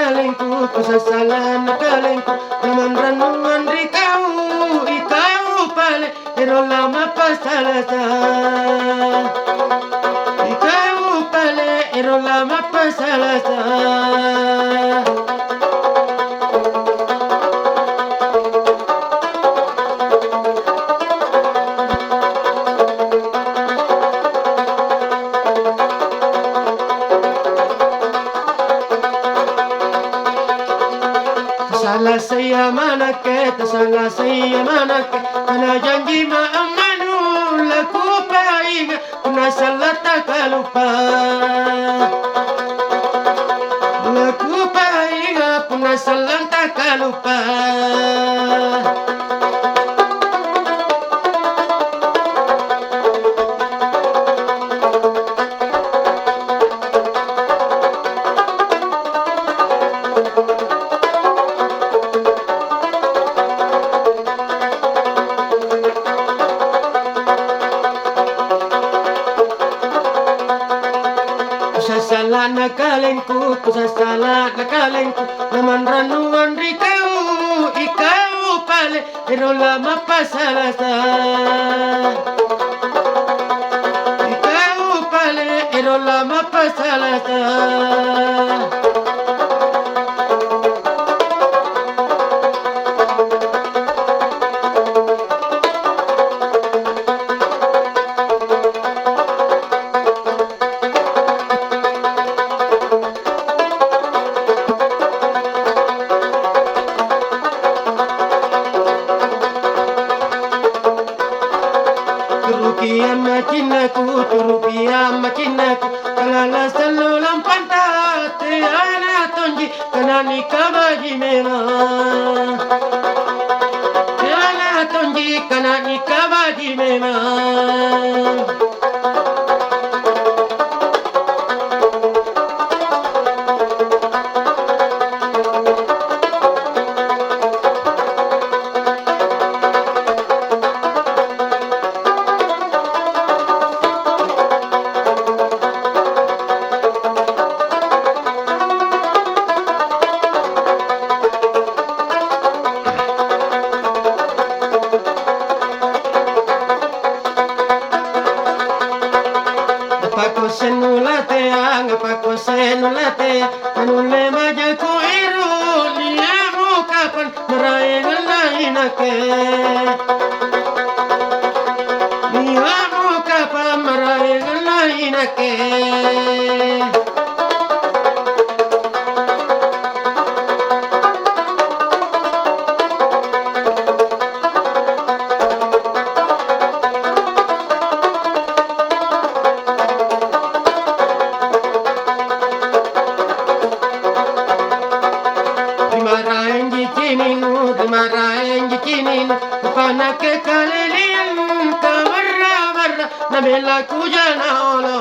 nakalengku, kasasalan nakalengku, naman ranungan rikaw, ikaw pala, pero lama pasalasa. Ikaw pala, pero lama pasalasa. Salah saya manake, salah saya manake, kana janji maamanu laku painga, kuna salah tak lupa. Laku painga, kuna salah tak lupa. Sasala nakalengku, sasala nakalengku, naman ranuan rikaw, ikaw pala, pero lama pasalasa. Ikaw pala, pero lama pasalasa. Turukia makinaku, kalala salulang pantate, ana tonji, kanani kabaji mena. Ana tonji, kanani kabaji mena. Ngapako senulate, anule maja ko iru, liamu kapan merayangan lainake. Liamu kapan merayangan lainake. Dimarahin jikinin, panake kalilian, kamarra marra, namela kujana ola.